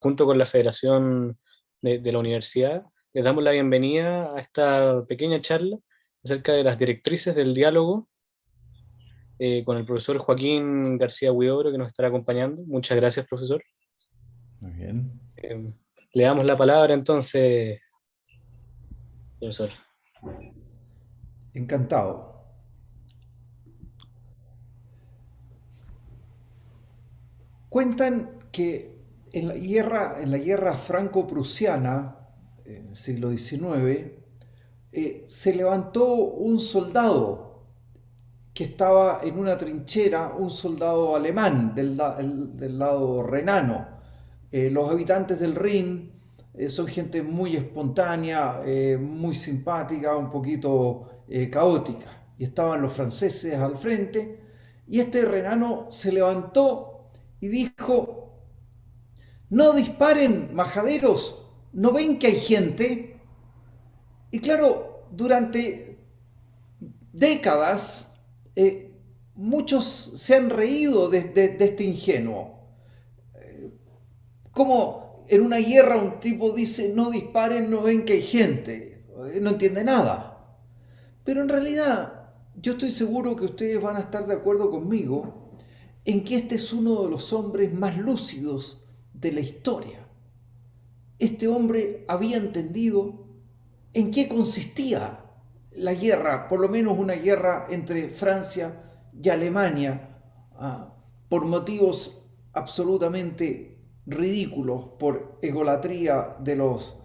junto con la Federación de la Universidad, les damos la bienvenida a esta pequeña charla acerca de las directrices del diálogo con el profesor Joaquín García Huidobro, que nos estará acompañando. Muchas gracias, profesor. Muy bien. Eh, Le damos la palabra entonces, profesor. Encantado. Cuentan que en la guerra franco-prusiana, en el siglo XIX, se levantó un soldado que estaba en una trinchera, un soldado alemán del lado renano. Los habitantes del Rin son gente muy espontánea, muy simpática, un poquito caótica. Y estaban los franceses al frente. Y este renano se levantó y dijo: no disparen, majaderos, ¿no ven que hay gente? Y claro, durante décadas, muchos se han reído de este ingenuo. Como en una guerra un tipo dice: no disparen, no ven que hay gente. No entiende nada. Pero en realidad, yo estoy seguro que ustedes van a estar de acuerdo conmigo en que este es uno de los hombres más lúcidos de la historia. Este hombre había entendido en qué consistía la guerra, por lo menos una guerra entre Francia y Alemania, por motivos absolutamente ridículos, por egolatría de los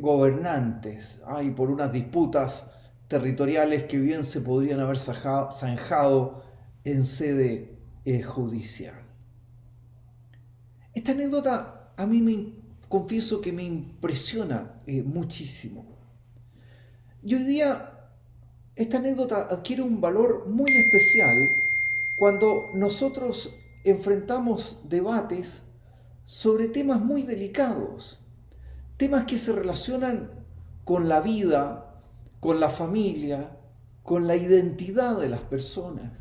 gobernantes, y por unas disputas territoriales que bien se podrían haber zanjado en sede judicial. Esta anécdota a mí confieso que me impresiona muchísimo. Y hoy día esta anécdota adquiere un valor muy especial cuando nosotros enfrentamos debates sobre temas muy delicados, temas que se relacionan con la vida, con la familia, con la identidad de las personas.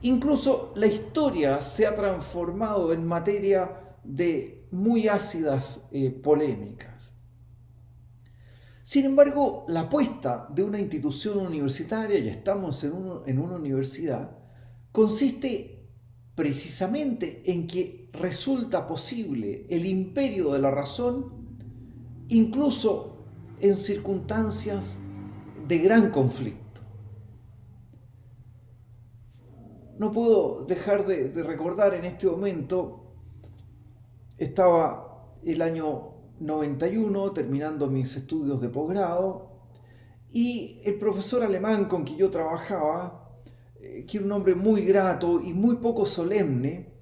Incluso la historia se ha transformado en materia de muy ácidas polémicas. Sin embargo, la apuesta de una institución universitaria, y estamos en una universidad, consiste precisamente en que resulta posible el imperio de la razón, incluso en circunstancias de gran conflicto. No puedo dejar de recordar en este momento, estaba el año 91 terminando mis estudios de posgrado, y el profesor alemán con quien yo trabajaba, que era un hombre muy grato y muy poco solemne,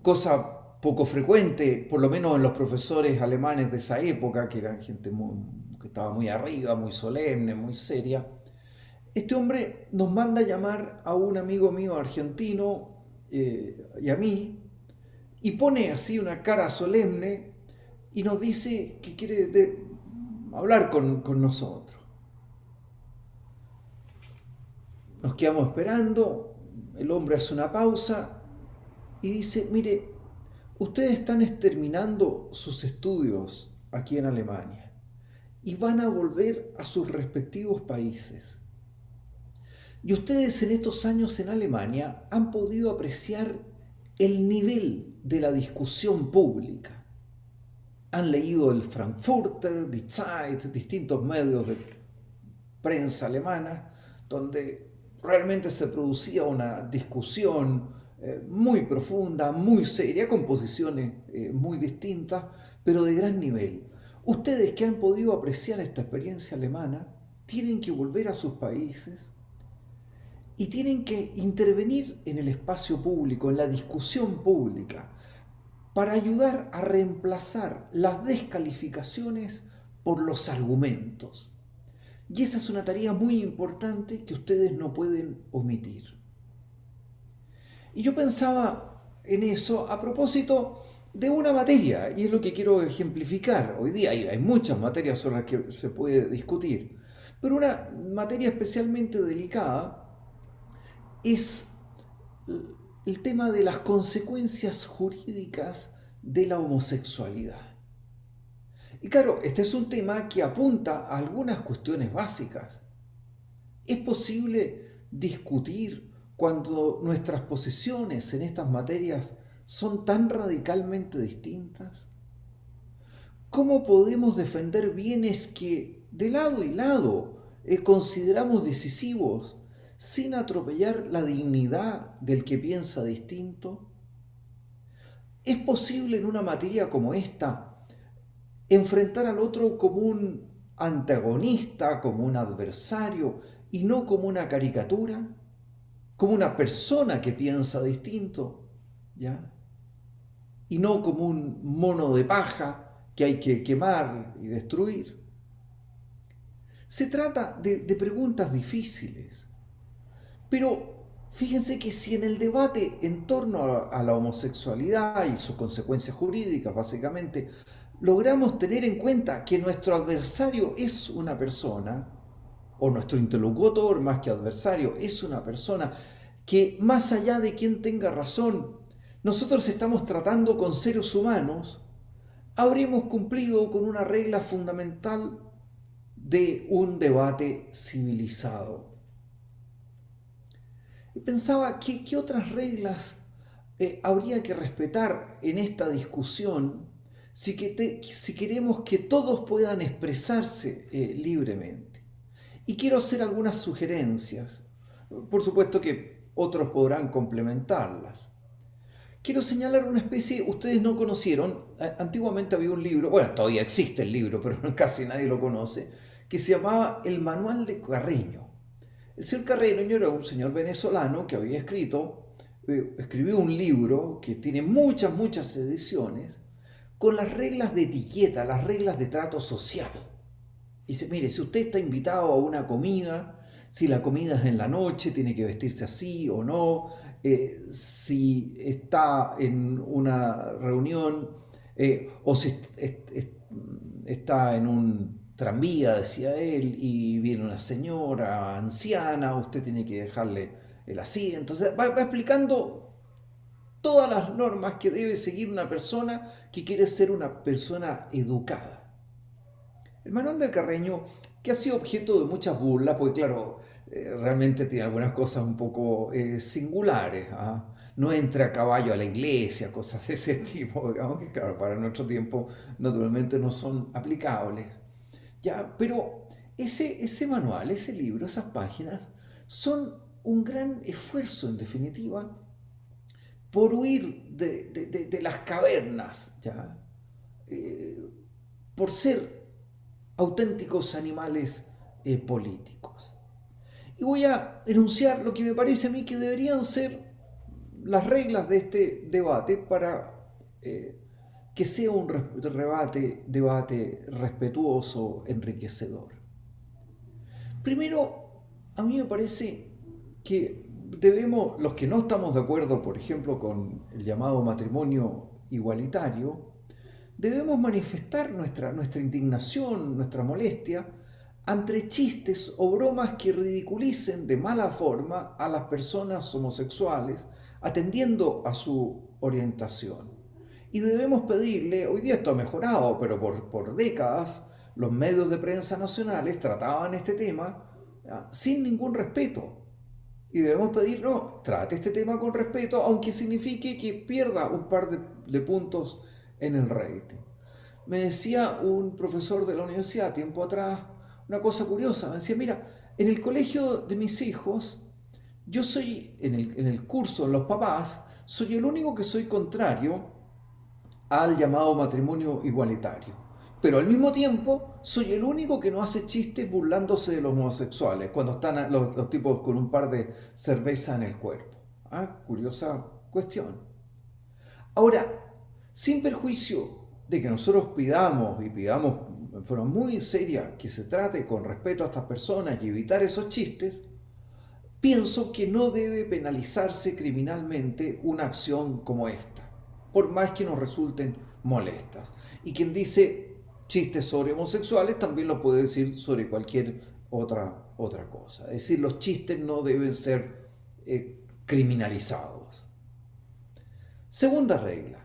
cosa poco frecuente, por lo menos en los profesores alemanes de esa época, que eran gente que estaba muy arriba, muy solemne, muy seria. Este hombre nos manda a llamar a un amigo mío argentino y a mí, y pone así una cara solemne y nos dice que quiere hablar con nosotros. Nos quedamos esperando, el hombre hace una pausa y dice: mire, ustedes están terminando sus estudios aquí en Alemania y van a volver a sus respectivos países. Y ustedes en estos años en Alemania han podido apreciar el nivel de la discusión pública. Han leído el Frankfurter, Die Zeit, distintos medios de prensa alemana, donde realmente se producía una discusión muy profunda, muy seria, con posiciones muy distintas, pero de gran nivel. Ustedes que han podido apreciar esta experiencia alemana, tienen que volver a sus países y tienen que intervenir en el espacio público, en la discusión pública, para ayudar a reemplazar las descalificaciones por los argumentos. Y esa es una tarea muy importante que ustedes no pueden omitir. Y yo pensaba en eso a propósito de una materia, y es lo que quiero ejemplificar. Hoy día hay muchas materias sobre las que se puede discutir, pero una materia especialmente delicada es el tema de las consecuencias jurídicas de la homosexualidad. Y claro, este es un tema que apunta a algunas cuestiones básicas. ¿Es posible discutir cuando nuestras posiciones en estas materias son tan radicalmente distintas? ¿Cómo podemos defender bienes que de lado y lado consideramos decisivos sin atropellar la dignidad del que piensa distinto? ¿Es posible en una materia como esta enfrentar al otro como un antagonista, como un adversario y no como una caricatura, como una persona que piensa distinto, ¿ya? Y no como un mono de paja que hay que quemar y destruir? Se trata de preguntas difíciles, pero fíjense que si en el debate en torno a la homosexualidad y sus consecuencias jurídicas, básicamente, logramos tener en cuenta que nuestro adversario es una persona, o nuestro interlocutor más que adversario es una persona, que más allá de quien tenga razón, nosotros estamos tratando con seres humanos, habremos cumplido con una regla fundamental de un debate civilizado. Y pensaba, ¿qué otras reglas habría que respetar en esta discusión si queremos que todos puedan expresarse libremente? Y quiero hacer algunas sugerencias. Por supuesto que otros podrán complementarlas. Quiero señalar una especie, ustedes no conocieron, antiguamente había un libro, bueno, todavía existe el libro, pero casi nadie lo conoce, que se llamaba El Manual de Carreño. El señor Carreño era un señor venezolano que había escribió un libro que tiene muchas ediciones, con las reglas de etiqueta, las reglas de trato social. Dice, mire, si usted está invitado a una comida, si la comida es en la noche, tiene que vestirse así o no, si está en una reunión o si está en un tranvía, decía él, y viene una señora anciana, usted tiene que dejarle el asiento. Entonces va explicando todas las normas que debe seguir una persona que quiere ser una persona educada. El manual del Carreño, que ha sido objeto de muchas burlas, porque claro, realmente tiene algunas cosas un poco singulares. ¿Ah? No entra a caballo a la iglesia, cosas de ese tipo, digamos que claro, para nuestro tiempo naturalmente no son aplicables. Ya, pero ese manual, ese libro, esas páginas, son un gran esfuerzo, en definitiva, por huir de las cavernas, ¿ya? Por ser auténticos animales políticos. Y voy a enunciar lo que me parece a mí que deberían ser las reglas de este debate para que sea un debate respetuoso, enriquecedor. Primero, a mí me parece que debemos, los que no estamos de acuerdo, por ejemplo, con el llamado matrimonio igualitario, debemos manifestar nuestra indignación, nuestra molestia ante chistes o bromas que ridiculicen de mala forma a las personas homosexuales, atendiendo a su orientación. Y debemos pedirle, hoy día esto ha mejorado, pero por décadas los medios de prensa nacionales trataban este tema sin ningún respeto. Y debemos pedir, no, trate este tema con respeto, aunque signifique que pierda un par de puntos en el rating. Me decía un profesor de la universidad tiempo atrás una cosa curiosa. Me decía, mira, en el colegio de mis hijos, yo soy, en el curso, en los papás, soy el único que soy contrario al llamado matrimonio igualitario. Pero al mismo tiempo, soy el único que no hace chistes burlándose de los homosexuales cuando están los tipos con un par de cerveza en el cuerpo. Ah, curiosa cuestión. Ahora, sin perjuicio de que nosotros pidamos en forma muy seria que se trate con respeto a estas personas y evitar esos chistes, pienso que no debe penalizarse criminalmente una acción como esta, por más que nos resulten molestas. Y quien dice chistes sobre homosexuales también lo puede decir sobre cualquier otra cosa. Es decir, los chistes no deben ser criminalizados. Segunda regla.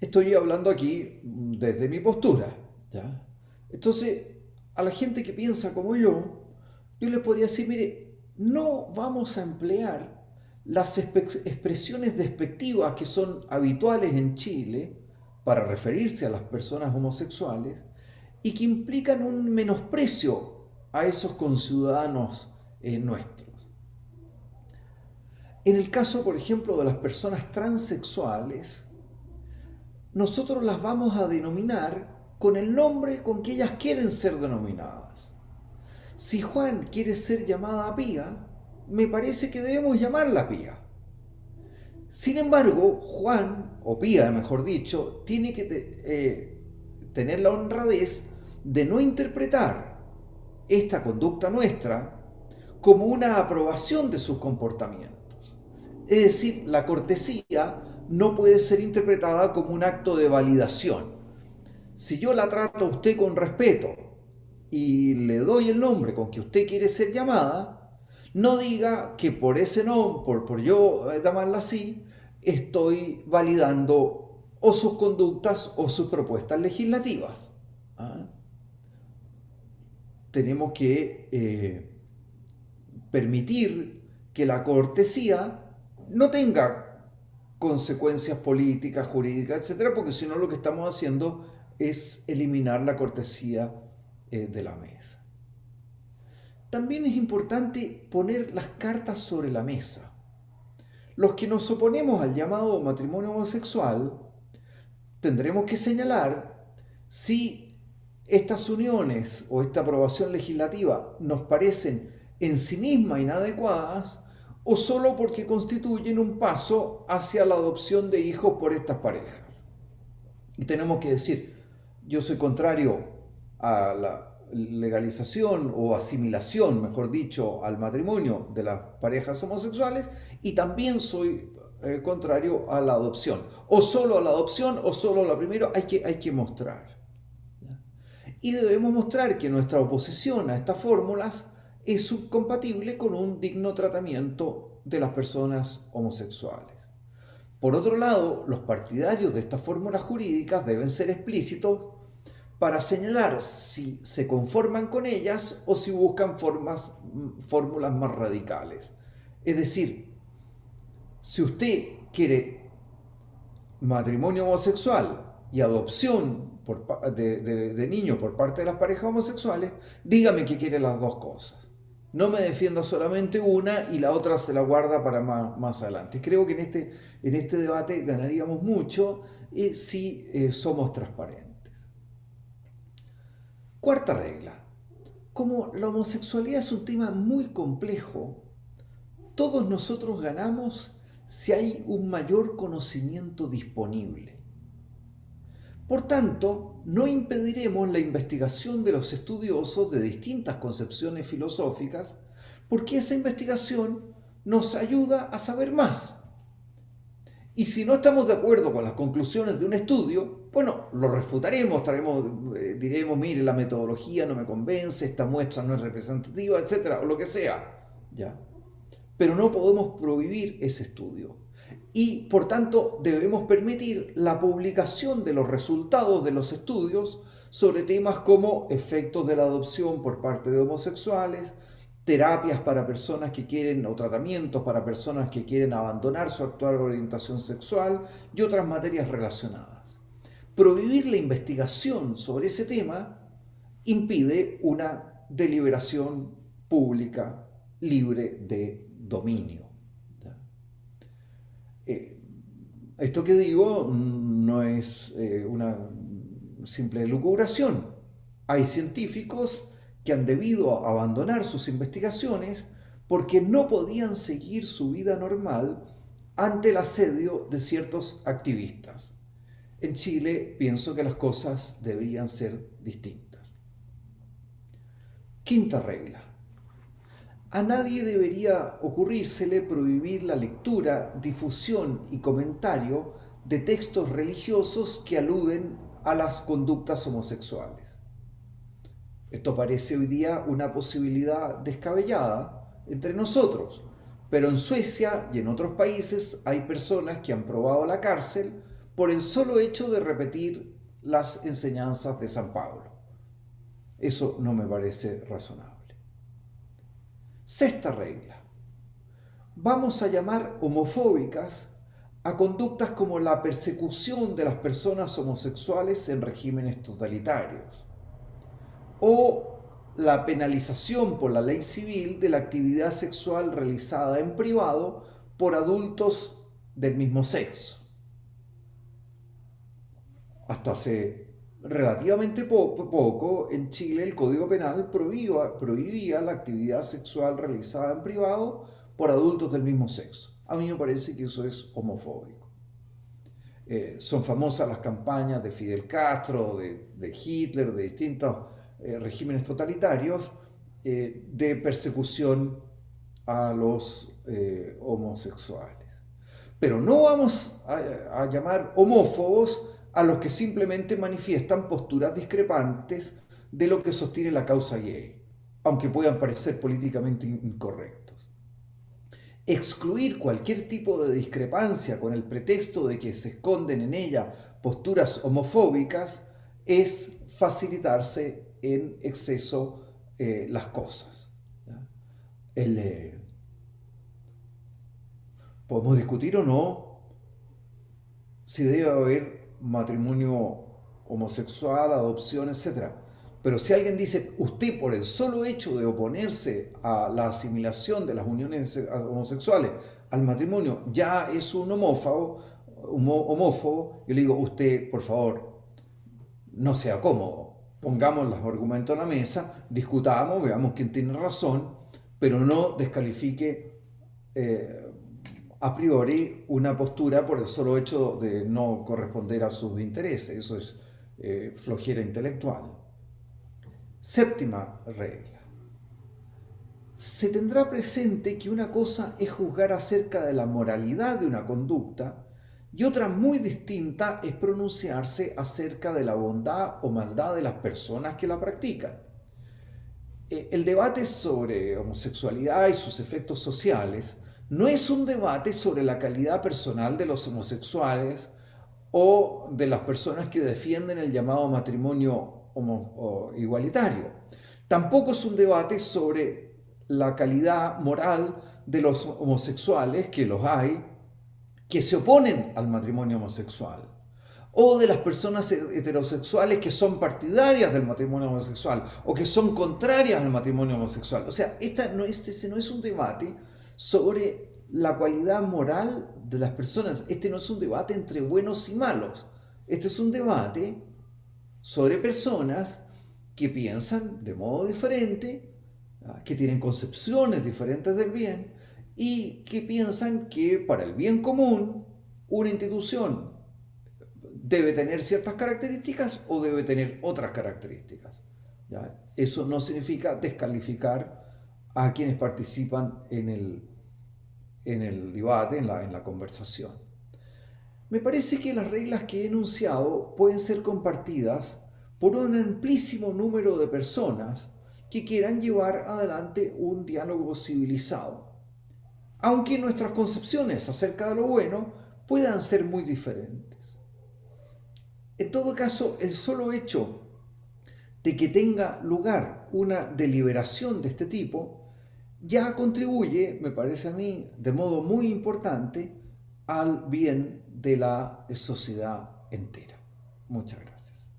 Estoy hablando aquí desde mi postura, ¿ya? Entonces, a la gente que piensa como yo le podría decir, mire, no vamos a emplear las expresiones despectivas que son habituales en Chile para referirse a las personas homosexuales y que implican un menosprecio a esos conciudadanos nuestros. En el caso, por ejemplo, de las personas transexuales, nosotros las vamos a denominar con el nombre con que ellas quieren ser denominadas. Si Juan quiere ser llamada Pía, me parece que debemos llamarla Pía. Sin embargo, Juan, o Pía mejor dicho, tiene que tener la honradez de no interpretar esta conducta nuestra como una aprobación de sus comportamientos. Es decir, la cortesía no puede ser interpretada como un acto de validación. Si yo la trato a usted con respeto y le doy el nombre con que usted quiere ser llamada, no diga que por ese nombre, por yo llamarla así, estoy validando o sus conductas o sus propuestas legislativas. ¿Ah? Tenemos que permitir que la cortesía no tenga consecuencias políticas, jurídicas, etcétera, porque si no lo que estamos haciendo es eliminar la cortesía de la mesa. También es importante poner las cartas sobre la mesa. Los que nos oponemos al llamado matrimonio homosexual tendremos que señalar si estas uniones o esta aprobación legislativa nos parecen en sí mismas inadecuadas o solo porque constituyen un paso hacia la adopción de hijos por estas parejas. Y tenemos que decir, yo soy contrario a la legalización o asimilación, mejor dicho, al matrimonio de las parejas homosexuales y también soy contrario a la adopción. O solo a la adopción o solo a la primera, hay que mostrar. Y debemos mostrar que nuestra oposición a estas fórmulas es compatible con un digno tratamiento de las personas homosexuales. Por otro lado, los partidarios de estas fórmulas jurídicas deben ser explícitos para señalar si se conforman con ellas o si buscan fórmulas más radicales. Es decir, si usted quiere matrimonio homosexual y adopción de niños por parte de las parejas homosexuales, dígame que quiere las dos cosas. No me defienda solamente una y la otra se la guarda para más adelante. Creo que en este debate ganaríamos mucho si somos transparentes. Cuarta regla. Como la homosexualidad es un tema muy complejo, todos nosotros ganamos si hay un mayor conocimiento disponible. Por tanto, no impediremos la investigación de los estudiosos de distintas concepciones filosóficas, porque esa investigación nos ayuda a saber más. Y si no estamos de acuerdo con las conclusiones de un estudio, bueno, lo refutaremos, diremos, mire, la metodología no me convence, esta muestra no es representativa, etcétera, o lo que sea, ¿ya? Pero no podemos prohibir ese estudio. Y, por tanto, debemos permitir la publicación de los resultados de los estudios sobre temas como efectos de la adopción por parte de homosexuales, terapias para personas que quieren o tratamientos para personas que quieren abandonar su actual orientación sexual y otras materias relacionadas. Prohibir la investigación sobre ese tema impide una deliberación pública libre de dominio. Esto que digo no es una simple elucubración. Hay científicos que han debido abandonar sus investigaciones porque no podían seguir su vida normal ante el asedio de ciertos activistas. En Chile pienso que las cosas deberían ser distintas. Quinta regla. A nadie debería ocurrírsele prohibir la lectura, difusión y comentario de textos religiosos que aluden a las conductas homosexuales. Esto parece hoy día una posibilidad descabellada entre nosotros, pero en Suecia y en otros países hay personas que han probado la cárcel por el solo hecho de repetir las enseñanzas de San Pablo. Eso no me parece razonable. Sexta regla. Vamos a llamar homofóbicas a conductas como la persecución de las personas homosexuales en regímenes totalitarios o la penalización por la ley civil de la actividad sexual realizada en privado por adultos del mismo sexo. Hasta hace relativamente poco en Chile el Código Penal prohibía la actividad sexual realizada en privado por adultos del mismo sexo. A mí me parece que eso es homofóbico. Son famosas las campañas de Fidel Castro, de Hitler, de distintos regímenes totalitarios de persecución a los homosexuales. Pero no vamos a llamar homófobos a los que simplemente manifiestan posturas discrepantes de lo que sostiene la causa gay, aunque puedan parecer políticamente incorrectos. Excluir cualquier tipo de discrepancia con el pretexto de que se esconden en ella posturas homofóbicas es facilitarse en exceso las cosas. Podemos discutir o no si debe haber matrimonio homosexual, adopción, etc. Pero si alguien dice, usted por el solo hecho de oponerse a la asimilación de las uniones homosexuales al matrimonio ya es un homófobo, yo le digo, usted, por favor, no sea cómodo. Pongamos los argumentos en la mesa, discutamos, veamos quién tiene razón, pero no descalifique a priori una postura por el solo hecho de no corresponder a sus intereses. Eso es flojera intelectual. Séptima regla. Se tendrá presente que una cosa es juzgar acerca de la moralidad de una conducta y otra muy distinta es pronunciarse acerca de la bondad o maldad de las personas que la practican. El debate sobre homosexualidad y sus efectos sociales no es un debate sobre la calidad personal de los homosexuales o de las personas que defienden el llamado matrimonio igualitario. Tampoco es un debate sobre la calidad moral de los homosexuales, que los hay, que se oponen al matrimonio homosexual, o de las personas heterosexuales que son partidarias del matrimonio homosexual o que son contrarias al matrimonio homosexual. O sea, este no es un debate sobre la cualidad moral de las personas. Este no es un debate entre buenos y malos. Este es un debate sobre personas que piensan de modo diferente, que tienen concepciones diferentes del bien y que piensan que para el bien común una institución debe tener ciertas características o debe tener otras características. ¿Ya? Eso no significa descalificar a quienes participan en el debate, en la conversación. Me parece que las reglas que he enunciado pueden ser compartidas por un amplísimo número de personas que quieran llevar adelante un diálogo civilizado, aunque nuestras concepciones acerca de lo bueno puedan ser muy diferentes. En todo caso, el solo hecho de que tenga lugar una deliberación de este tipo ya contribuye, me parece a mí, de modo muy importante al bien de la sociedad entera. Muchas gracias.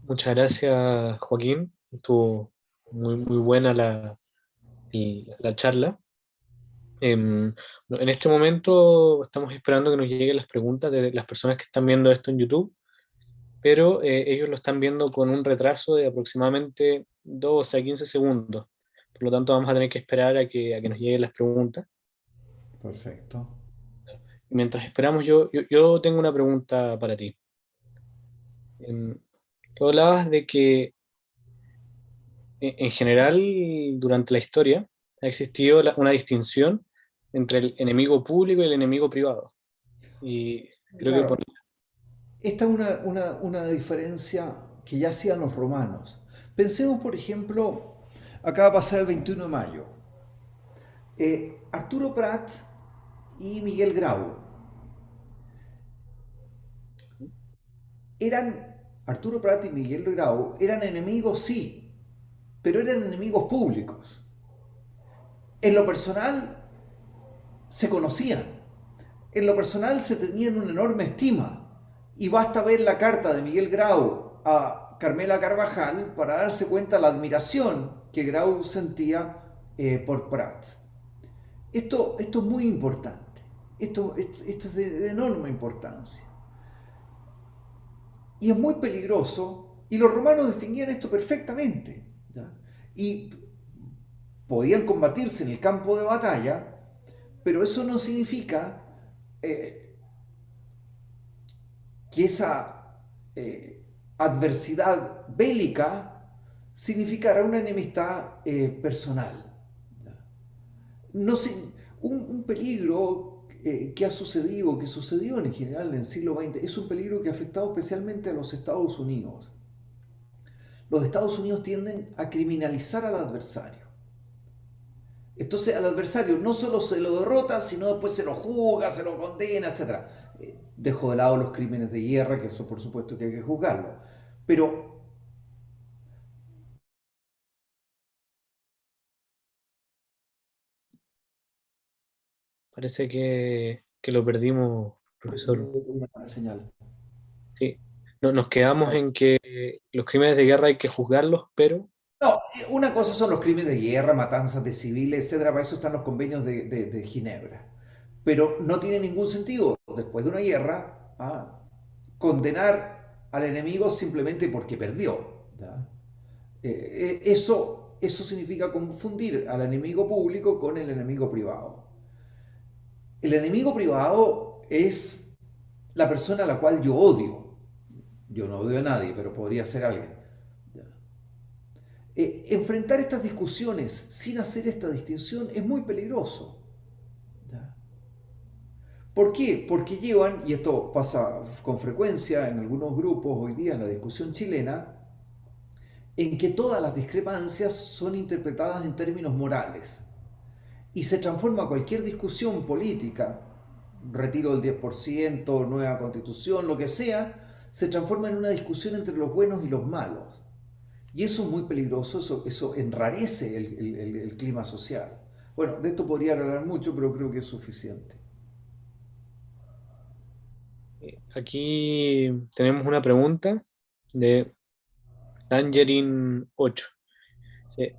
Muchas gracias, Joaquín. Estuvo muy buena la charla. En este momento estamos esperando que nos lleguen las preguntas de las personas que están viendo esto en YouTube, pero ellos lo están viendo con un retraso de aproximadamente 12 a 15 segundos. Por lo tanto, vamos a tener que esperar a que nos lleguen las preguntas. Perfecto. Mientras esperamos, yo tengo una pregunta para ti. Tú hablabas de que en general, durante la historia, ha existido una distinción entre el enemigo público y el enemigo privado. Y creo que Claro, esta es una diferencia que ya hacían los romanos. Pensemos, por ejemplo, acaba de pasar el 21 de mayo. Arturo Prat y Miguel Grau. eran, Arturo Prat y Miguel Grau eran enemigos, sí, pero eran enemigos públicos. En lo personal se conocían, en lo personal se tenían una enorme estima. Y basta ver la carta de Miguel Grau a Carmela Carvajal para darse cuenta de la admiración que Grau sentía por Prat. Esto es muy importante, esto es de enorme importancia. Y es muy peligroso, y los romanos distinguían esto perfectamente, ¿ya? Y podían combatirse en el campo de batalla, pero eso no significa eh, que esa adversidad bélica significara una enemistad personal. No sé, un peligro que ha sucedido, que sucedió en general en el siglo XX, es un peligro que ha afectado especialmente a los Estados Unidos. Los Estados Unidos tienden a criminalizar al adversario. Entonces al adversario no solo se lo derrota, sino después se lo juzga, se lo condena, etc. Dejo de lado los crímenes de guerra, que eso por supuesto que hay que juzgarlo. Pero Parece que lo perdimos, profesor. una señal. Sí. Nos quedamos en que los crímenes de guerra hay que juzgarlos, pero No, una cosa son los crímenes de guerra, matanzas de civiles, etcétera. Para eso están los convenios de Ginebra. Pero no tiene ningún sentido, después de una guerra, condenar al enemigo simplemente porque perdió. Eso significa confundir al enemigo público con el enemigo privado. El enemigo privado es la persona a la cual yo odio. Yo no odio a nadie, pero podría ser alguien. Enfrentar estas discusiones sin hacer esta distinción es muy peligroso. ¿Por qué? Porque llevan, y esto pasa con frecuencia en algunos grupos hoy día en la discusión chilena, en que todas las discrepancias son interpretadas en términos morales y se transforma cualquier discusión política, retiro del 10%, nueva constitución, lo que sea, se transforma en una discusión entre los buenos y los malos. Y eso es muy peligroso, eso enrarece el clima social. Bueno, de esto podría hablar mucho, pero creo que es suficiente. aquí tenemos una pregunta de Tangerine 8. Dice,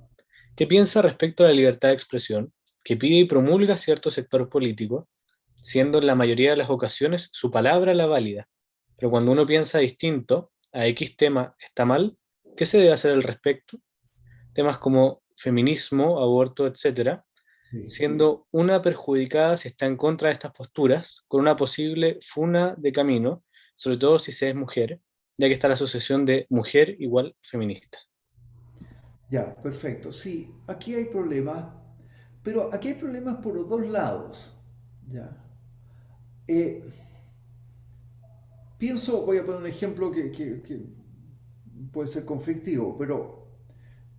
¿qué piensa respecto a la libertad de expresión que pide y promulga cierto sector político, siendo en la mayoría de las ocasiones su palabra la válida? Pero cuando uno piensa distinto a X tema está mal, ¿qué se debe hacer al respecto? Temas como feminismo, aborto, etcétera, Sí. siendo una perjudicada si está en contra de estas posturas, con una posible funa de camino, sobre todo si se es mujer, ya que está la asociación de mujer igual feminista. Ya, perfecto. Sí, aquí hay problemas, pero aquí hay problemas por los dos lados. Ya. Eh, voy a poner un ejemplo que puede ser conflictivo, pero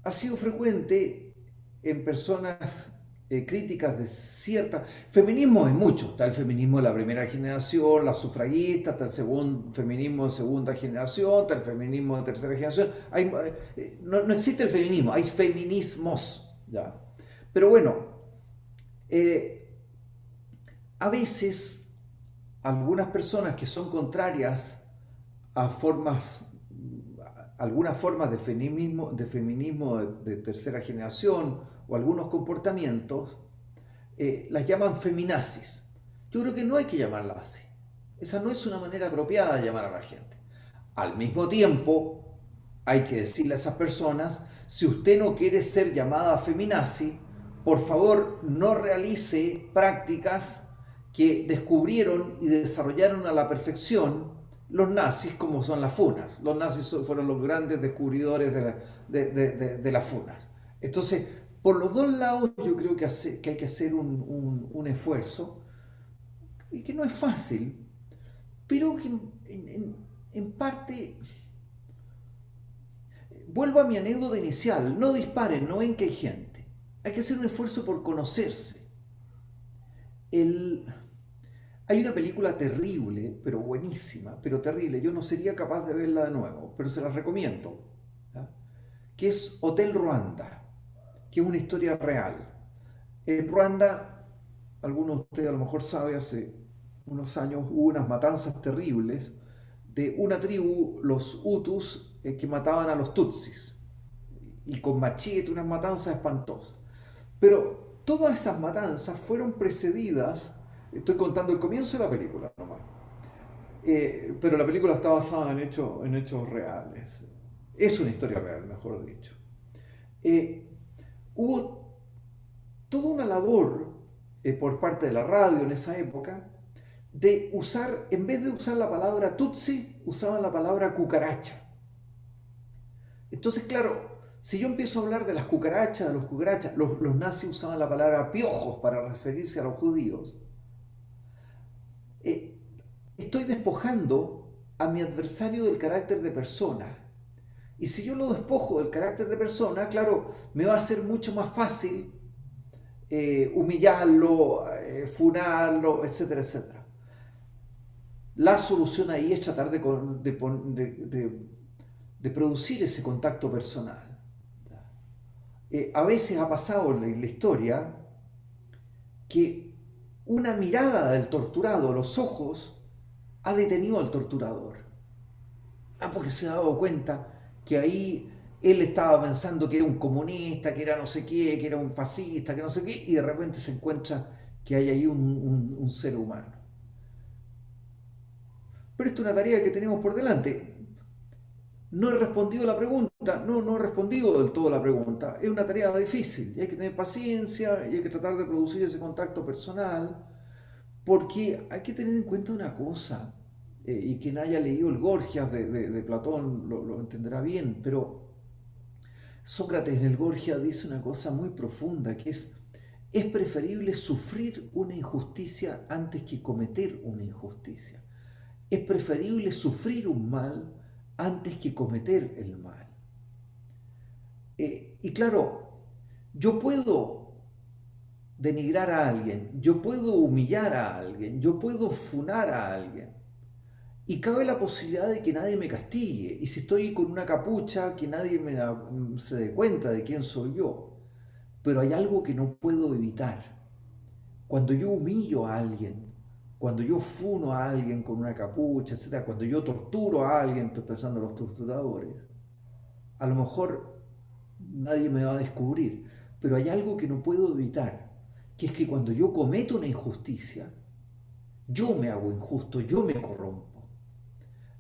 ha sido frecuente en personas críticas de cierta... Feminismo hay mucho, está el feminismo de la primera generación, la sufragista, está el feminismo de segunda generación, está el feminismo de tercera generación. No existe el feminismo, hay feminismos. ¿Ya? Pero bueno, eh, a veces algunas personas que son contrarias a algunas formas de feminismo de tercera generación o algunos comportamientos, las llaman feminazis. Yo creo que no hay que llamarlas así. Esa no es una manera apropiada de llamar a la gente. Al mismo tiempo, hay que decirle a esas personas, si usted no quiere ser llamada feminazi, por favor no realice prácticas que descubrieron y desarrollaron a la perfección los nazis, como son las funas. Los nazis fueron los grandes descubridores de las funas. Entonces, por los dos lados yo creo que hay que hacer un esfuerzo, y que no es fácil, pero que en parte, vuelvo a mi anécdota inicial, no disparen, no ven que hay gente. Hay que hacer un esfuerzo por conocerse. El, Hay una película terrible, pero buenísima, pero terrible. Yo no sería capaz de verla de nuevo, pero se la recomiendo. ¿Ya? Que es Hotel Ruanda, que es una historia real. En Ruanda, algunos de ustedes a lo mejor saben, hace unos años hubo unas matanzas terribles de una tribu, los Hutus, que mataban a los Tutsis. Y con machete, unas matanzas espantosas. Pero todas esas matanzas fueron precedidas, estoy contando el comienzo de la película nomás, pero la película está basada en hechos reales. Es una historia real, mejor dicho. Eh, Hubo toda una labor por parte de la radio en esa época de usar, en vez de usar la palabra Tutsi, usaban la palabra cucaracha. Entonces, claro, si yo empiezo a hablar de las cucarachas, de los cucarachas, los nazis usaban la palabra piojos para referirse a los judíos, eh, estoy despojando a mi adversario del carácter de persona. Y si yo lo despojo del carácter de persona, claro, me va a ser mucho más fácil humillarlo, funarlo, etcétera, etcétera. La solución ahí es tratar de producir ese contacto personal. A veces ha pasado en la historia que una mirada del torturado a los ojos ha detenido al torturador. Porque se ha dado cuenta que ahí él estaba pensando que era un comunista, que era no sé qué, que era un fascista, que no sé qué, y de repente se encuentra que hay ahí un ser humano. Pero esto es una tarea que tenemos por delante. No he respondido la pregunta, no he respondido del todo la pregunta. Es una tarea difícil y hay que tener paciencia y hay que tratar de producir ese contacto personal, porque hay que tener en cuenta una cosa, y quien haya leído el Gorgias de Platón lo entenderá bien, pero Sócrates en el Gorgias dice una cosa muy profunda, que es preferible sufrir una injusticia antes que cometer una injusticia. Es preferible sufrir un mal antes que cometer el mal. Y claro, yo puedo denigrar a alguien, yo puedo humillar a alguien, yo puedo funar a alguien. Y cabe la posibilidad de que nadie me castigue. Y si estoy con una capucha, que nadie se dé cuenta de quién soy yo. Pero hay algo que no puedo evitar. Cuando yo humillo a alguien, cuando yo funo a alguien con una capucha, etcétera, cuando yo torturo a alguien, estoy pensando en los torturadores, a lo mejor nadie me va a descubrir, pero hay algo que no puedo evitar, que es que cuando yo cometo una injusticia, yo me hago injusto, yo me corrompo.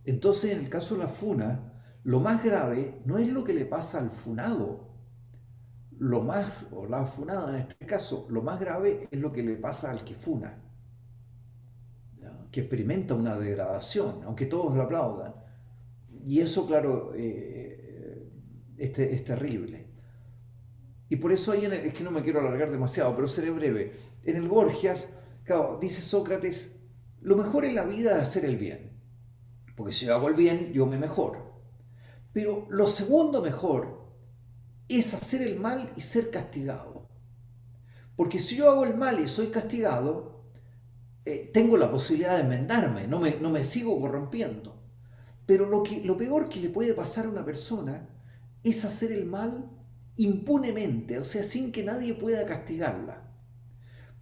Entonces, en el caso de la funa, lo más grave no es lo que le pasa al funado, o la funada en este caso, lo más grave es lo que le pasa al que funa, ¿ya? Que experimenta una degradación, aunque todos lo aplaudan. Y eso, claro, es terrible. Y por eso ahí, es que no me quiero alargar demasiado, pero seré breve. En el Gorgias, claro, dice Sócrates, lo mejor en la vida es hacer el bien, porque si yo hago el bien, yo me mejoro. Pero lo segundo mejor es hacer el mal y ser castigado. Porque si yo hago el mal y soy castigado, tengo la posibilidad de enmendarme, no me sigo corrompiendo. Pero lo peor que le puede pasar a una persona es hacer el mal impunemente, o sea, sin que nadie pueda castigarla.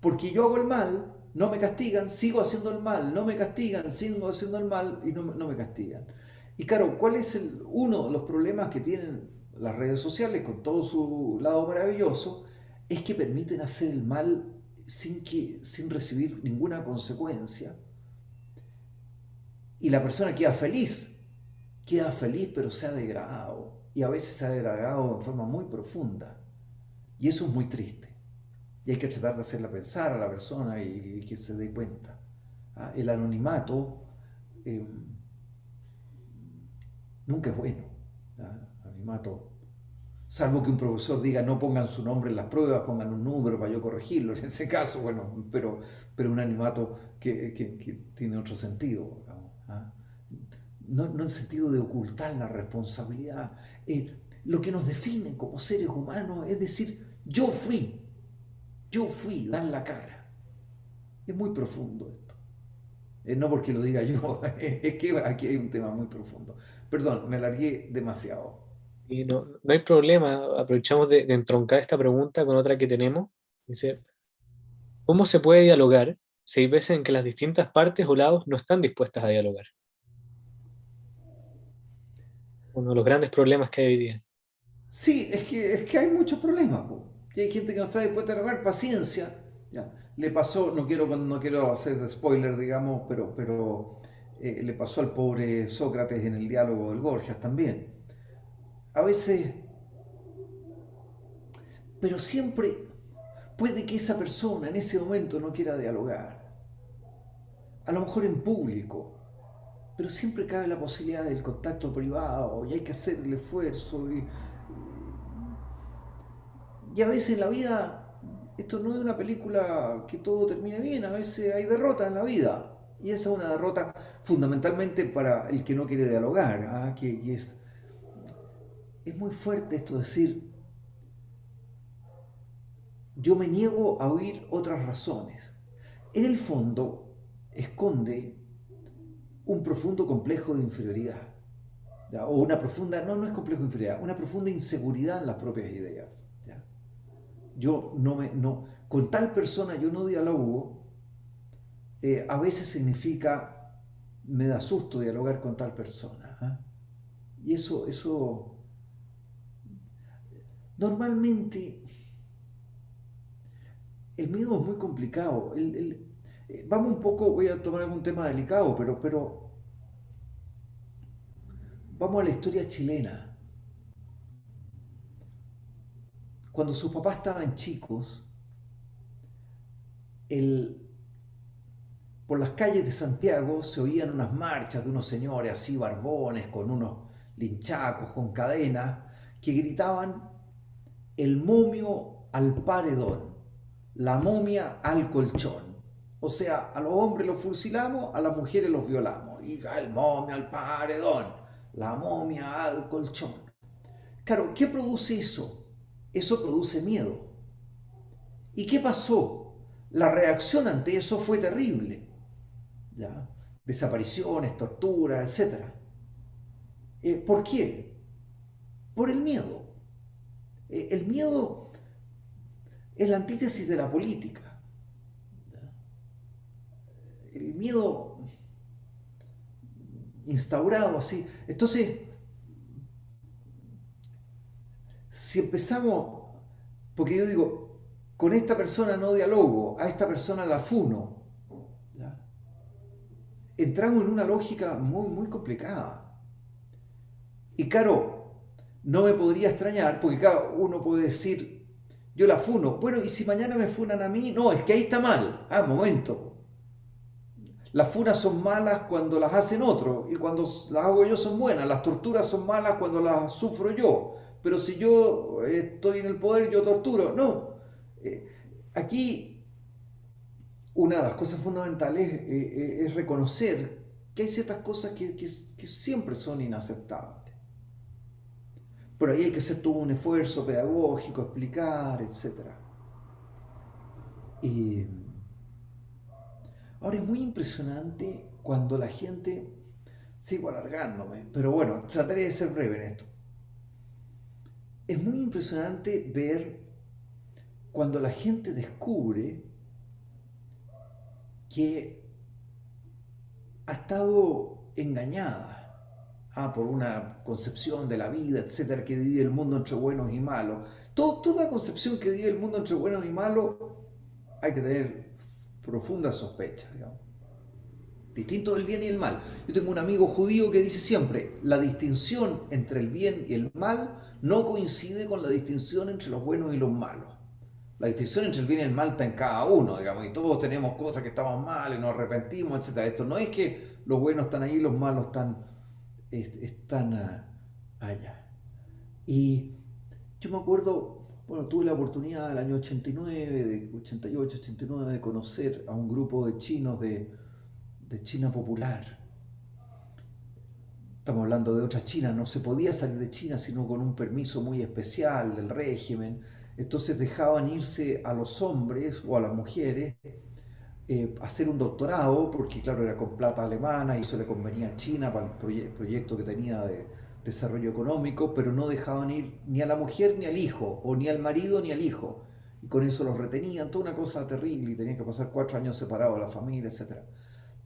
Porque yo hago el mal, no me castigan, sigo haciendo el mal, no me castigan, sigo haciendo el mal y no me castigan. Y claro, ¿cuál es uno de los problemas que tienen las redes sociales con todo su lado maravilloso? Es que permiten hacer el mal sin recibir ninguna consecuencia. Y la persona queda feliz pero se ha degradado. Y a veces se ha degradado en forma muy profunda. Y eso es muy triste. Y hay que tratar de hacerla pensar a la persona y que se dé cuenta. El anonimato eh, nunca es bueno. Anonimato, salvo que un profesor diga no pongan su nombre en las pruebas, pongan un número para yo corregirlo. En ese caso, bueno, pero un anonimato que tiene otro sentido. No en el sentido de ocultar la responsabilidad. Lo que nos define como seres humanos es decir, yo fui, dar la cara. Es muy profundo esto. No porque lo diga yo, es que aquí hay un tema muy profundo. Perdón, me alargué demasiado. Y no, no hay problema, aprovechamos de entroncar esta pregunta con otra que tenemos. Dice, ¿cómo se puede dialogar si hay veces en que las distintas partes o lados no están dispuestas a dialogar? Uno de los grandes problemas que hay hoy día. Sí, es que hay muchos problemas, po. Y hay gente que no está dispuesta a dialogar, paciencia. Ya. Le pasó, no quiero hacer de spoiler, digamos, pero le pasó al pobre Sócrates en el diálogo del Gorgias también. A veces, pero siempre puede que esa persona en ese momento no quiera dialogar. A lo mejor en público, pero siempre cabe la posibilidad del contacto privado y hay que hacer el esfuerzo. Y a veces en la vida, esto no es una película que todo termine bien, a veces hay derrotas en la vida. Y esa es una derrota fundamentalmente para el que no quiere dialogar, ¿ah? Que es muy fuerte esto de decir, yo me niego a oír otras razones. En el fondo esconde un profundo complejo de inferioridad. ¿Ya? O una profunda, no, no es complejo de inferioridad, una profunda inseguridad en las propias ideas. ¿Ya? Yo no, con tal persona yo no dialogo, a veces significa, me da susto dialogar con tal persona. ¿Ah? Y eso, normalmente, el miedo es muy complicado. Vamos un poco, voy a tomar algún tema delicado, pero vamos a la historia chilena. Cuando sus papás estaban chicos, el, por las calles de Santiago se oían unas marchas de unos señores así barbones, con unos linchacos, con cadenas, que gritaban el momio al paredón, la momia al colchón. O sea, a los hombres los fusilamos, a las mujeres los violamos. Y el momio al paredón, la momia al colchón. Claro, ¿qué produce eso? Eso produce miedo. ¿Y qué pasó? La reacción ante eso fue terrible. ¿Ya? Desapariciones, torturas, etcétera. ¿Por qué? Por el miedo. El miedo es la antítesis de la política. ¿Ya? El miedo instaurado así. Entonces, si empezamos, porque yo digo, con esta persona no dialogo, a esta persona la funo, ¿ya? Entramos en una lógica muy, muy complicada. Y claro, no me podría extrañar, porque claro, uno puede decir, yo la funo. Bueno, ¿y si mañana me funan a mí? No, es que ahí está mal. Ah, momento. Las funas son malas cuando las hacen otros y cuando las hago yo son buenas. Las torturas son malas cuando las sufro yo. Pero si yo estoy en el poder, yo torturo. No. Eh, Aquí una de las cosas fundamentales es reconocer que hay ciertas cosas que siempre son inaceptables. Pero ahí hay que hacer todo un esfuerzo pedagógico, explicar, etcétera. Y ahora es muy impresionante cuando la gente, sigo alargándome, pero bueno, trataré de ser breve en esto. Es muy impresionante ver cuando la gente descubre que ha estado engañada, por una concepción de la vida, etcétera, que divide el mundo entre buenos y malos. Toda concepción que divide el mundo entre buenos y malos hay que tener profundas sospechas, digamos. Distinto del bien y el mal. Yo tengo un amigo judío que dice siempre, la distinción entre el bien y el mal no coincide con la distinción entre los buenos y los malos. La distinción entre el bien y el mal está en cada uno, digamos, y todos tenemos cosas que estamos mal y nos arrepentimos, etcétera. Esto no es que los buenos están ahí y los malos están allá. Y yo me acuerdo, bueno, tuve la oportunidad del año 89, de 88, 89, de conocer a un grupo de chinos de China popular. Estamos hablando de otra China, no se podía salir de China sino con un permiso muy especial del régimen. Entonces dejaban irse a los hombres o a las mujeres hacer un doctorado, porque claro, era con plata alemana y eso le convenía a China para el proyecto que tenía de desarrollo económico, pero no dejaban ir ni a la mujer ni al hijo, o ni al marido ni al hijo. Y con eso los retenían, toda una cosa terrible, y tenían que pasar 4 años separados de la familia, etcétera.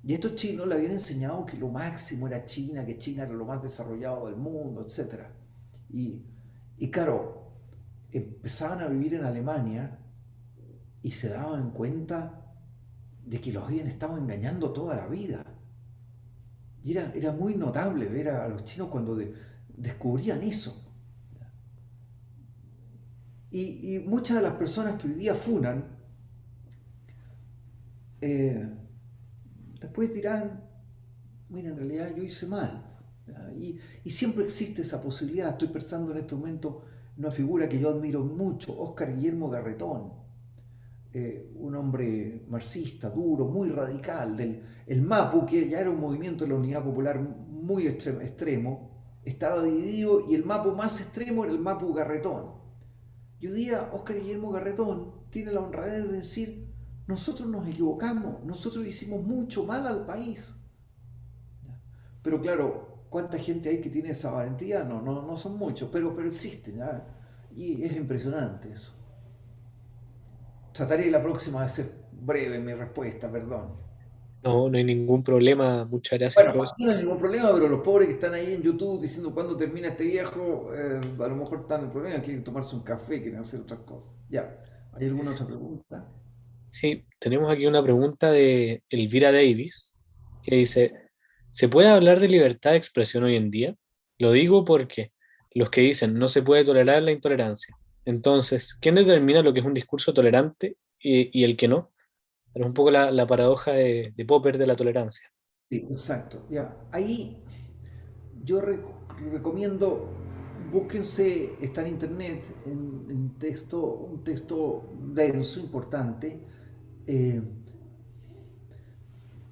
Y estos chinos le habían enseñado que lo máximo era China, que China era lo más desarrollado del mundo, etcétera. Y, y claro, empezaban a vivir en Alemania y se daban cuenta de que los habían estado engañando toda la vida. Y era muy notable ver a los chinos cuando descubrían eso. Y muchas de las personas que hoy día funan, eh, después dirán, mira, en realidad yo hice mal. Y siempre existe esa posibilidad. Estoy pensando en este momento en una figura que yo admiro mucho, Óscar Guillermo Garretón, un hombre marxista, duro, muy radical, el MAPU, que ya era un movimiento de la Unidad Popular muy extremo, estaba dividido y el MAPU más extremo era el MAPU Garretón. Y hoy día Óscar Guillermo Garretón tiene la honradez de decir, nosotros nos equivocamos, nosotros hicimos mucho mal al país. Pero claro, ¿cuánta gente hay que tiene esa valentía? No son muchos, pero existen. ¿Ya? Y es impresionante eso. Trataré la próxima de ser breve en mi respuesta, perdón. No, no hay ningún problema. Muchas gracias, Bueno, para profesor. mí no hay ningún problema, pero los pobres que están ahí en YouTube diciendo cuándo termina este viejo, a lo mejor están en el problema, quieren tomarse un café, quieren hacer otras cosas. Ya, ¿hay alguna otra pregunta? Sí, tenemos aquí una pregunta de Elvira Davis, que dice, ¿se puede hablar de libertad de expresión hoy en día? Lo digo porque los que dicen no se puede tolerar la intolerancia. Entonces, ¿quién determina lo que es un discurso tolerante y el que no? Es un poco la paradoja de Popper de la tolerancia. Sí, exacto. Ya, ahí yo recomiendo, búsquense, está en internet, en texto, un texto denso, importante. eh,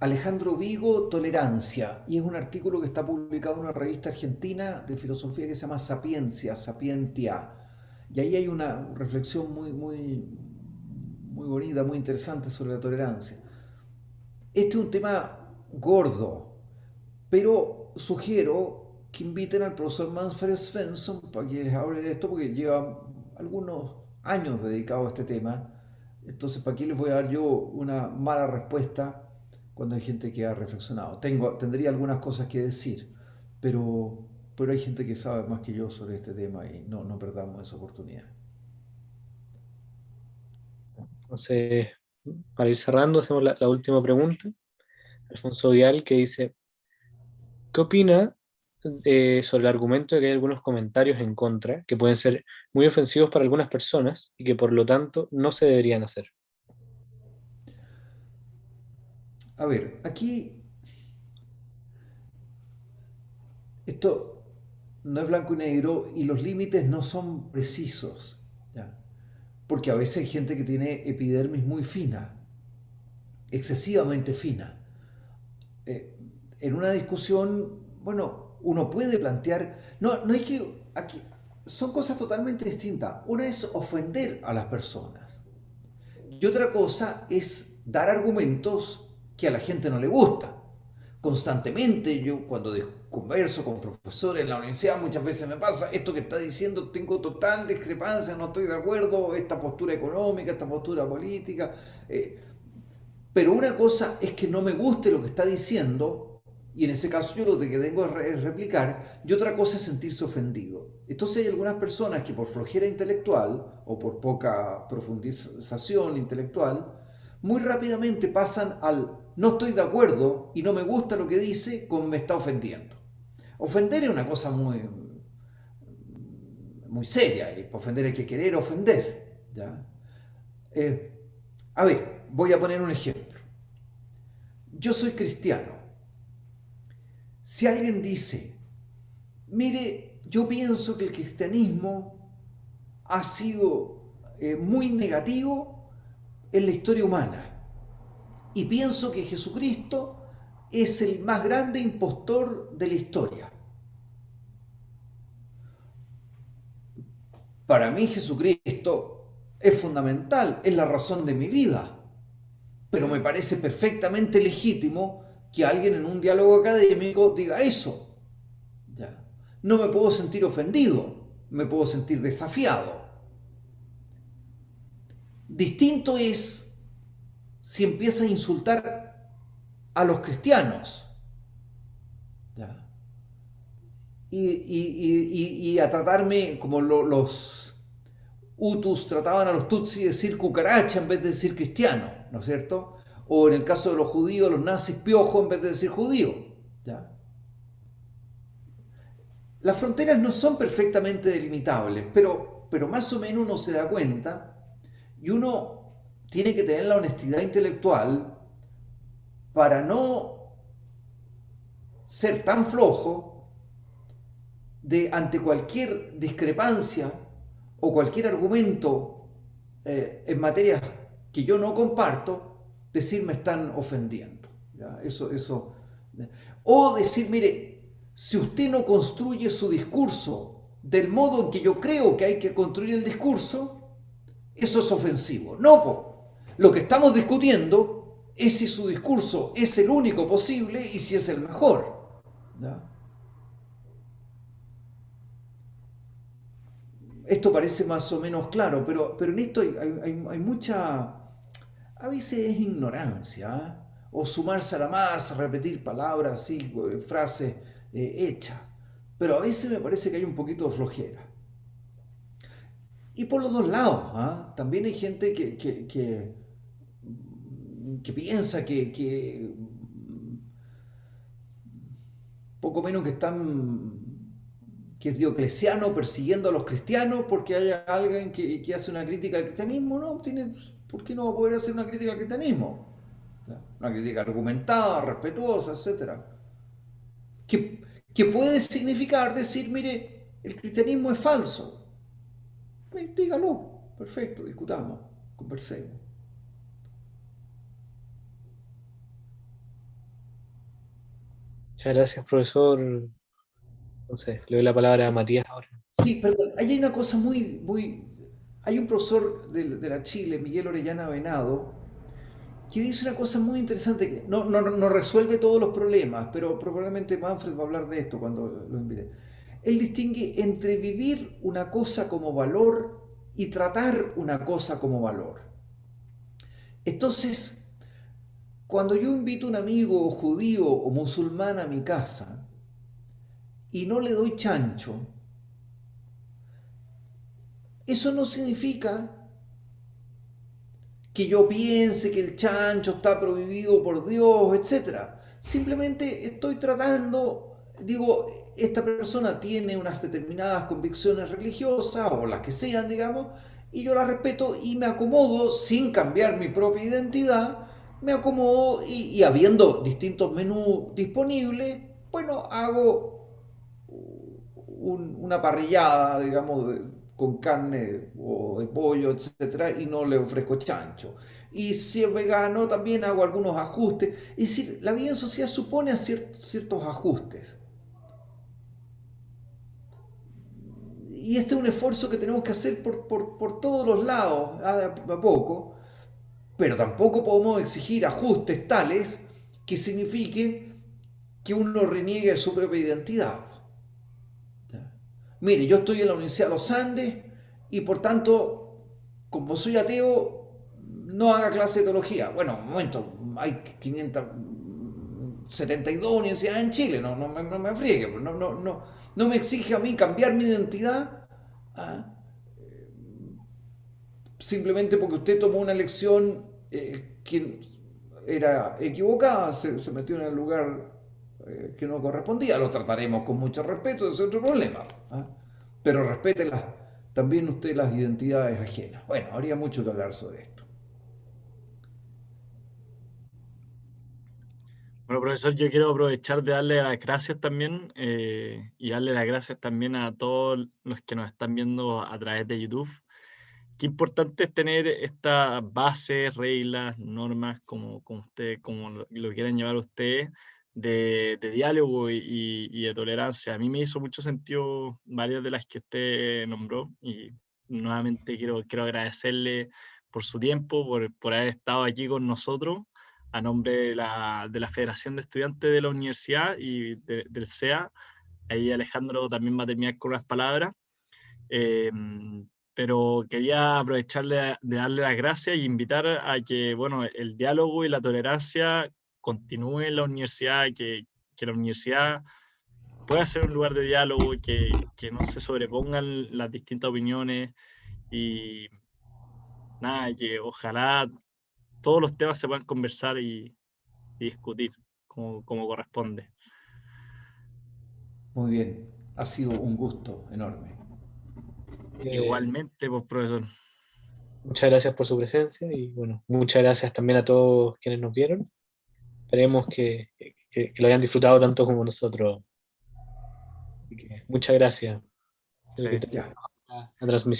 Alejandro Vigo, Tolerancia, y es un artículo que está publicado en una revista argentina de filosofía que se llama Sapiencia, Sapientia. Y ahí hay una reflexión muy bonita, muy interesante sobre la tolerancia. Este es un tema gordo, pero sugiero que inviten al profesor Manfred Svensson para que les hable de esto, porque lleva algunos años dedicado a este tema. Entonces, ¿para qué les voy a dar yo una mala respuesta cuando hay gente que ha reflexionado? Tendría algunas cosas que decir, pero hay gente que sabe más que yo sobre este tema y no perdamos esa oportunidad. Entonces, para ir cerrando, hacemos la última pregunta. Alfonso Vial, que dice, ¿qué opina sobre el argumento de que hay algunos comentarios en contra que pueden ser muy ofensivos para algunas personas y que por lo tanto no se deberían hacer? A ver, aquí esto no es blanco y negro y los límites no son precisos, ¿ya? Porque a veces hay gente que tiene epidermis muy fina, excesivamente fina. Eh, en una discusión, bueno, uno puede plantear, no hay que, aquí, son cosas totalmente distintas. Una es ofender a las personas y otra cosa es dar argumentos que a la gente no le gusta. Constantemente yo cuando converso con profesores en la universidad muchas veces me pasa esto que está diciendo, tengo total discrepancia, no estoy de acuerdo, esta postura económica, esta postura política, eh, pero una cosa es que no me guste lo que está diciendo, y en ese caso yo lo que tengo es replicar, y otra cosa es sentirse ofendido. Entonces hay algunas personas que por flojera intelectual o por poca profundización intelectual, muy rápidamente pasan al no estoy de acuerdo y no me gusta lo que dice con me está ofendiendo. Ofender es una cosa muy seria, y para ofender hay que querer ofender. ¿Ya? Eh, a ver, voy a poner un ejemplo. Yo soy cristiano. Si alguien dice, mire, yo pienso que el cristianismo ha sido muy negativo en la historia humana y pienso que Jesucristo es el más grande impostor de la historia. Para mí Jesucristo es fundamental, es la razón de mi vida, pero me parece perfectamente legítimo que alguien en un diálogo académico diga eso. ¿Ya? No me puedo sentir ofendido, me puedo sentir desafiado. Distinto es si empieza a insultar a los cristianos, ¿ya? Y a tratarme como los Hutus trataban a los Tutsi de decir cucaracha en vez de decir cristiano, ¿no es cierto? O en el caso de los judíos, los nazis piojo en vez de decir judío. ¿Ya? Las fronteras no son perfectamente delimitables, pero más o menos uno se da cuenta y uno tiene que tener la honestidad intelectual para no ser tan flojo de ante cualquier discrepancia o cualquier argumento en materias que yo no comparto, decir me están ofendiendo. ¿Ya? Eso. O decir, mire, si usted no construye su discurso del modo en que yo creo que hay que construir el discurso, eso es ofensivo. No, po. Lo que estamos discutiendo es si su discurso es el único posible y si es el mejor. ¿Ya? Esto parece más o menos claro, pero en esto hay mucha, a veces es ignorancia, ¿eh? O sumarse a la masa, repetir palabras así, frases hechas. Pero a veces me parece que hay un poquito de flojera. Y por los dos lados, ¿eh? También hay gente que piensa que poco menos que están que es Diocleciano persiguiendo a los cristianos porque haya alguien que hace una crítica al cristianismo, no, tiene, ¿por qué no va a poder hacer una crítica al cristianismo? Una crítica argumentada, respetuosa, etcétera. Que, que puede significar decir, mire, el cristianismo es falso. Dígalo, perfecto, discutamos, conversemos. Muchas gracias, profesor. Entonces, le doy la palabra a Matías ahora. Sí, perdón, ahí hay una cosa hay un profesor de la Chile, Miguel Orellana Venado, que dice una cosa muy interesante que no resuelve todos los problemas, pero probablemente Manfred va a hablar de esto cuando lo invite. Él distingue entre vivir una cosa como valor y tratar una cosa como valor. Entonces, cuando yo invito a un amigo judío o musulmán a mi casa y no le doy chancho, eso no significa que yo piense que el chancho está prohibido por Dios, etcétera. Simplemente estoy tratando, digo, esta persona tiene unas determinadas convicciones religiosas o las que sean, digamos, y yo las respeto y me acomodo sin cambiar mi propia identidad, me acomodo y habiendo distintos menús disponibles, bueno, hago una parrillada, digamos, con carne o de pollo, etcétera, y no le ofrezco chancho. Y si es vegano, también hago algunos ajustes. Es decir, la vida en sociedad supone ciertos ajustes. Y este es un esfuerzo que tenemos que hacer por todos los lados, a poco, pero tampoco podemos exigir ajustes tales que signifiquen que uno reniegue de su propia identidad. Mire, yo estoy en la Universidad de los Andes y por tanto, como soy ateo, no haga clase de teología. Bueno, un momento, hay 572 universidades en Chile, no me friegue, no me exige a mí cambiar mi identidad, ¿ah? Simplemente porque usted tomó una elección que era equivocada, se metió en el lugar que no correspondía. Lo trataremos con mucho respeto, ese es otro problema. ¿Ah? Pero respete también usted las identidades ajenas. Bueno, habría mucho que hablar sobre esto. Bueno, profesor, yo quiero aprovechar de darle las gracias también y darle las gracias también a todos los que nos están viendo a través de YouTube. Qué importante es tener estas bases, reglas, normas, como usted, como lo quieren llevar ustedes, de diálogo y de tolerancia. A mí me hizo mucho sentido varias de las que usted nombró y nuevamente quiero agradecerle su tiempo, por haber estado aquí con nosotros a nombre de la Federación de Estudiantes de la Universidad y del CEA. Ahí Alejandro también va a terminar con unas palabras. Pero quería aprovecharle de darle las gracias e invitar a que, bueno, el diálogo y la tolerancia continúe en la universidad, que la universidad pueda ser un lugar de diálogo, que no se sobrepongan las distintas opiniones y nada, que ojalá todos los temas se puedan conversar y discutir como corresponde. Muy bien, ha sido un gusto enorme. Igualmente, pues, profesor. Muchas gracias por su presencia y bueno, muchas gracias también a todos quienes nos vieron. Esperemos que lo hayan disfrutado tanto como nosotros. Así que muchas gracias. Sí. Espero que Ya. la transmisión.